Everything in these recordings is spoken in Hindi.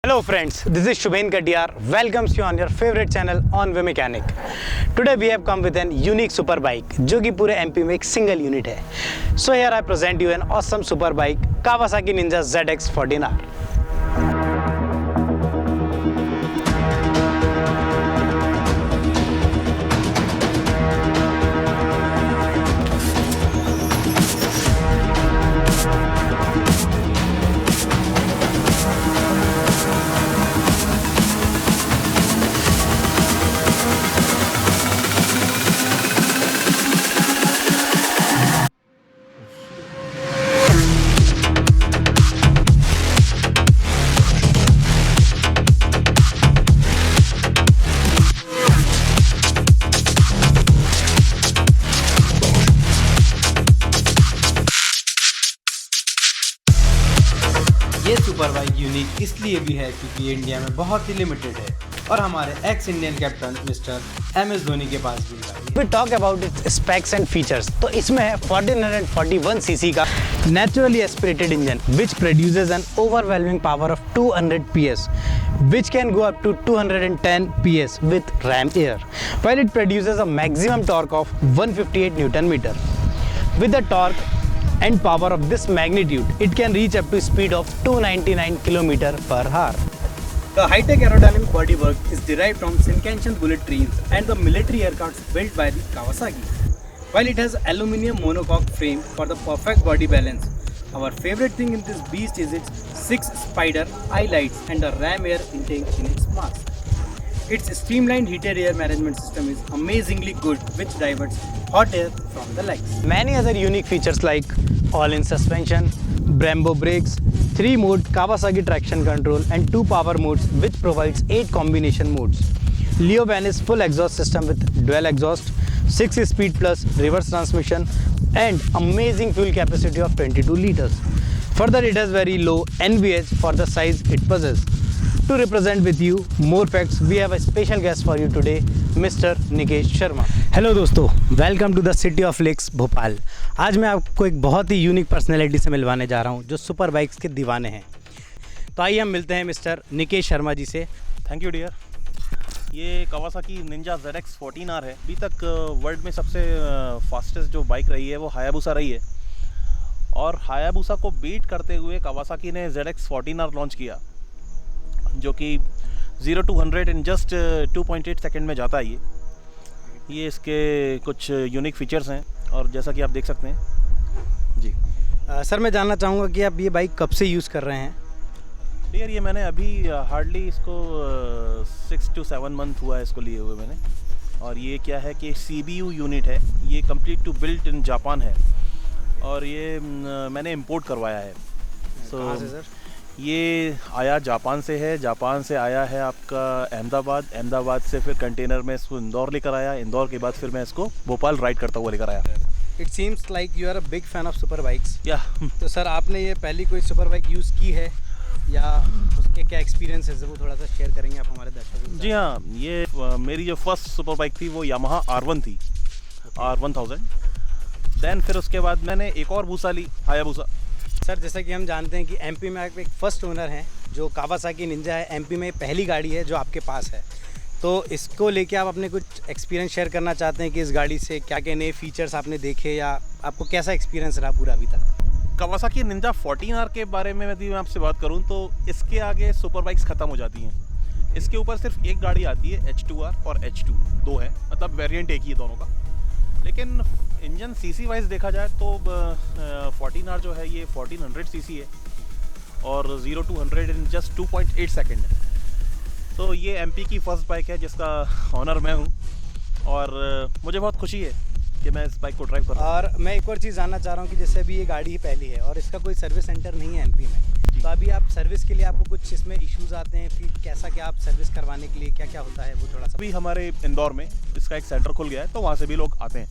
Hello friends, this is Shubhen Katiyar. Welcomes you on your favorite channel on Way Mechanic. Today we have come with an unique super bike जो कि पूरे MP में एक सिंगल यूनिट है. So here I present you an awesome super bike Kawasaki Ninja ZX14R. ये सुपर बाइक यूनिक इसलिए भी है क्योंकि ये इंडिया में बहुत ही लिमिटेड है और हमारे x Indian captain mister MS Dhoni के पास भी है। We talk about its specs and features. तो इसमें है 1441 cc का naturally aspirated engine which produces an overwhelming power of 200 PS which can go up to 210 PS with ram air while it produces a maximum torque of 158 Newton meter. With the torque and power of this magnitude, it can reach up to speed of 299 km per hour. The high-tech aerodynamic bodywork is derived from Shinkansen bullet trains and the military aircrafts built by the Kawasaki. While it has aluminium monocoque frame for the perfect body balance, our favorite thing in this beast is its 6 spider eye lights and the ram air intake in its mask. Its streamlined heated air management system is amazingly good, which diverts hot air from the legs. Many other unique features like all-in suspension, Brembo brakes, 3-mode Kawasaki traction control and 2 power modes which provides 8 combination modes. Leo Vanis full exhaust system with dual exhaust, 6-speed plus reverse transmission and amazing fuel capacity of 22 liters. Further, it has very low NVH for the size it possesses. To represent with you more facts, we have a special guest for you today, Mr. Nikesh Sharma. Hello दोस्तों, welcome to the city of lakes Bhopal. आज मैं आपको एक बहुत ही यूनिक पर्सनैलिटी से मिलवाने जा रहा हूं जो सुपर बाइक्स के दीवाने हैं. तो आइए हम मिलते हैं मिस्टर निकेश शर्मा जी से. Thank you dear. ये कावासाकी निंजा ZX14R है. अभी तक वर्ल्ड में सबसे फास्टेस्ट जो बाइक रही है वो हायाबुसा रही है और हायाबुसा को बीट करते हुए कावासाकी ने ZX14R लॉन्च किया जो कि 0 to 100 इन जस्ट 2.8 सेकेंड में जाता है. ये इसके कुछ यूनिक फीचर्स हैं और जैसा कि आप देख सकते हैं जी. सर मैं जानना चाहूँगा कि आप ये बाइक कब से यूज़ कर रहे हैं. डियर ये मैंने अभी हार्डली इसको 6 to 7 मंथ हुआ है इसको लिए हुए मैंने. और ये क्या है कि CBU यूनिट है. ये complete to built in Japan है और ये मैंने इंपोर्ट करवाया है. कहाँ से सर? ये आया जापान से है. जापान से आया है आपका अहमदाबाद से फिर कंटेनर में इसको इंदौर लेकर आया. इंदौर के बाद फिर मैं इसको भोपाल राइड करता हुआ लेकर आया. It seems like you are a big fan of super bikes. या तो सर आपने ये पहली कोई सुपर बाइक यूज़ की है या उसके क्या एक्सपीरियंस है वो थोड़ा सा शेयर करेंगे आप हमारे दर्शकों से? जी हाँ, ये मेरी जो फर्स्ट सुपर बाइक थी वो यामाहा R1 थी, R1000. देन फिर उसके बाद मैंने एक और बूसा ली, हायाबुसा. सर जैसा कि हम जानते हैं कि MP में आप एक फ़र्स्ट ओनर हैं जो कावासाकी निंजा है. MP में पहली गाड़ी है जो आपके पास है. तो इसको लेके आप अपने कुछ एक्सपीरियंस शेयर करना चाहते हैं कि इस गाड़ी से क्या क्या नए फीचर्स आपने देखे या आपको कैसा एक्सपीरियंस रहा पूरा अभी तक? कावासाकी निंजा 14R के बारे में यदि मैं आपसे बात करूं तो इसके आगे सुपर बाइक्स ख़त्म हो जाती हैं. इसके ऊपर सिर्फ एक गाड़ी आती है, H2R और H2 दो है, मतलब वेरिएंट एक ही है दोनों का. लेकिन इंजन सीसी वाइज देखा जाए तो 14R जो है ये 1400 सीसी है और 0 to 100 इन जस्ट 2.8 सेकेंड है. तो ये MP की फर्स्ट बाइक है जिसका ऑनर मैं हूँ और मुझे बहुत खुशी है कि मैं इस बाइक को ड्राइव कर रहा हूँ. और मैं एक और चीज़ जानना चाह रहा हूँ कि जैसे अभी ये गाड़ी ही पहली है और इसका कोई सर्विस सेंटर नहीं है MP में, तो अभी आप सर्विस के लिए आपको कुछ इसमें इश्यूज़ आते हैं, फिर कैसा क्या आप सर्विस करवाने के लिए क्या क्या होता है वो थोड़ा सा? अभी हमारे इंदौर में इसका एक सेंटर खुल गया है तो वहाँ से भी लोग आते हैं.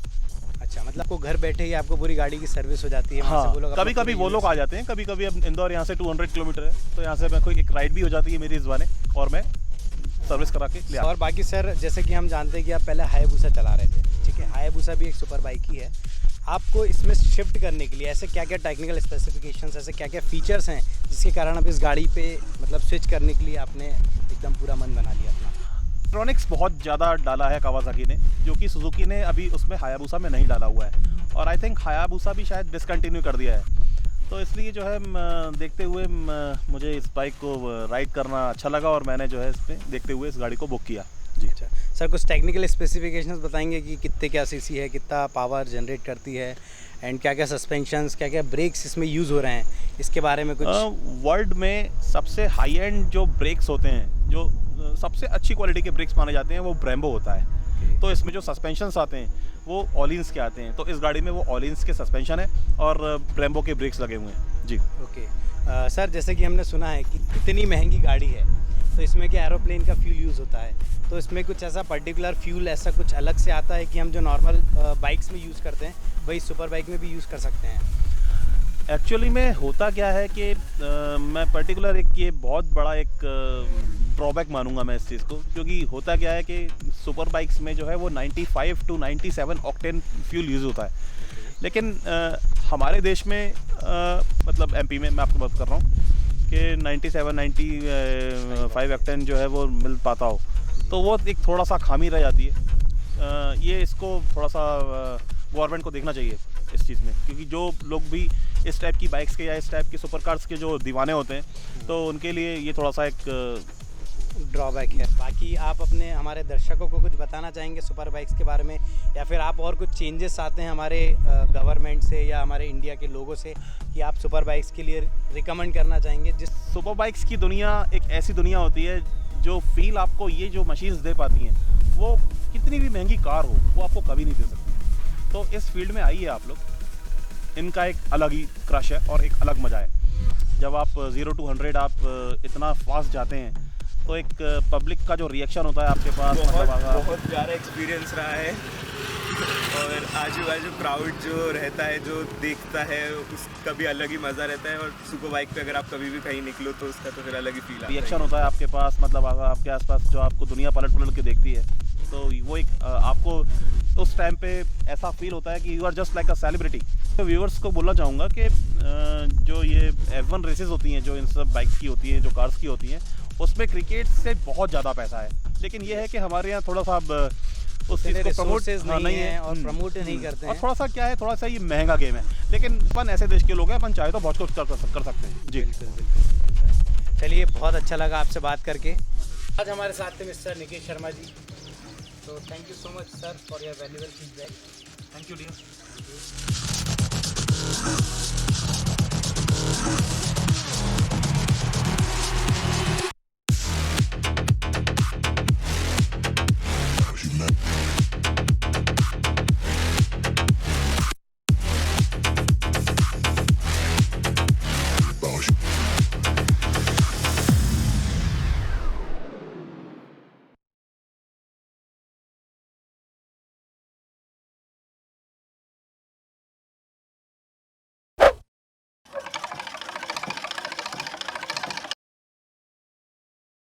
अच्छा, मतलब आपको घर बैठे ही आपको पूरी गाड़ी की सर्विस हो जाती है? हाँ, कभी कभी वो लोग आ जाते हैं. कभी कभी अब इंदौर यहाँ से 200 किलोमीटर है तो यहाँ से मैं कोई एक राइड भी हो जाती है मेरी इस बहाने और मैं सर्विस करा के ले. और बाकी सर जैसे कि हम जानते हैं कि आप पहले हायाबुसा चला रहे थे, ठीक है, हायाबुसा भी एक सुपर बाइक ही है. आपको इसमें शिफ्ट करने के लिए ऐसे क्या क्या टेक्निकल स्पेसिफिकेशंस, ऐसे क्या क्या फीचर्स हैं जिसके कारण अब इस गाड़ी पे मतलब स्विच करने के लिए आपने एकदम पूरा मन बना लिया अपना? इलेक्ट्रॉनिक्स बहुत ज़्यादा डाला है कावासाकी ने, जो कि सुजुकी ने अभी उसमें हायाबुसा में नहीं डाला हुआ है, और आई थिंक हायाबुसा भी शायद डिसकंटिन्यू कर दिया है। तो इसलिए जो है देखते हुए मुझे इस बाइक को राइड करना अच्छा लगा, और मैंने जो है इस पर देखते हुए इस गाड़ी को बुक किया। जी अच्छा सर, कुछ टेक्निकल स्पेसिफिकेशंस बताएंगे कि कितने क्या सीसी है, कितना पावर जनरेट करती है, एंड क्या क्या सस्पेंशंस, क्या क्या ब्रेक्स इसमें यूज़ हो रहे हैं, इसके बारे में कुछ? वर्ल्ड में सबसे हाई एंड जो ब्रेक्स होते हैं, जो सबसे अच्छी क्वालिटी के ब्रेक्स माने जाते हैं, वो ब्रेम्बो होता है। तो इसमें जो सस्पेंशंस आते हैं वो ऑलिन्स के आते हैं, तो इस गाड़ी में वो ऑलिन्स के सस्पेंशन है और ब्रेम्बो के ब्रेक्स लगे हुए हैं। जी ओके सर, जैसे कि हमने सुना है कि इतनी महंगी गाड़ी है तो इसमें क्या एरोप्लेन का फ्यूल यूज़ होता है, तो इसमें कुछ ऐसा पर्टिकुलर फ्यूल ऐसा कुछ अलग से आता है कि हम जो नॉर्मल बाइक्स में यूज़ करते हैं वही सुपर बाइक में भी यूज़ कर सकते हैं? एक्चुअली में होता क्या है कि मैं पर्टिकुलर एक ये बहुत बड़ा एक ड्रॉबैक मानूंगा मैं इस चीज़ को, क्योंकि होता क्या है कि सुपर बाइक्स में जो है वो 95 टू 97 ऑक्टेन फ्यूल यूज़ होता है, लेकिन हमारे देश में मतलब एमपी में मैं आपको बात कर रहा हूँ कि 95 ऑक्टेन जो है वो मिल पाता हो, तो वो एक थोड़ा सा खामी रह जाती है। ये इसको थोड़ा सा गवर्नमेंट को देखना चाहिए इस चीज़ में, क्योंकि जो लोग भी इस टाइप की बाइक्स के या इस टाइप के सुपर कार्स के जो दीवाने होते हैं, तो उनके लिए ये थोड़ा सा एक ड्रॉबैक है। बाकी आप अपने हमारे दर्शकों को कुछ बताना चाहेंगे सुपर बाइक्स के बारे में, या फिर आप और कुछ चेंजेस आते हैं हमारे गवर्नमेंट से या हमारे इंडिया के लोगों से कि आप सुपर बाइक्स के लिए रिकमेंड करना चाहेंगे? जिस सुपर बाइक्स की दुनिया एक ऐसी दुनिया होती है जो फील आपको ये जो मशीन्स दे पाती हैं, वो कितनी भी महंगी कार हो वो आपको कभी नहीं दे सकती। तो इस फील्ड में आइए आप लोग, इनका एक अलग ही क्रश है और एक अलग मज़ा है। जब आप 0 to 100 आप इतना फास्ट जाते हैं, तो एक पब्लिक का जो रिएक्शन होता है आपके पास, बहुत प्यारा एक्सपीरियंस रहा है, और आजू बाजू क्राउड जो रहता है जो देखता है उसका भी अलग ही मज़ा रहता है, और सुपर बाइक पे अगर आप कभी भी कहीं निकलो तो उसका तो फिर अलग ही फील आता है। रिएक्शन होता है आपके पास, मतलब आपके आसपास जो आपको दुनिया पलट के देखती है, तो वो एक आपको उस टाइम पे ऐसा फील होता है कि you are just like a celebrity. तो व्यूअर्स को बोलना चाहूँगा कि जो ये F1 रेसेस होती हैं, जो इन सब बाइक्स की होती हैं, जो कार्स की होती हैं, उसमें क्रिकेट से बहुत ज़्यादा पैसा है, लेकिन ये है कि हमारे यहाँ थोड़ा सा उस चीज़ को प्रमोट नहीं है और प्रमोट नहीं करते और हैं। थोड़ा सा क्या है, थोड़ा सा ये महंगा गेम है, लेकिन अपन ऐसे देश के लोग हैं, अपन चाहे तो बहुत कुछ कर सकते हैं। जी बिल्कुल। चलिए, बहुत अच्छा लगा आपसे बात करके। आज हमारे साथ थे मिस्टर निकेश शर्मा जी, तो thank you so much sir for your valuable feedback. Thank you dear.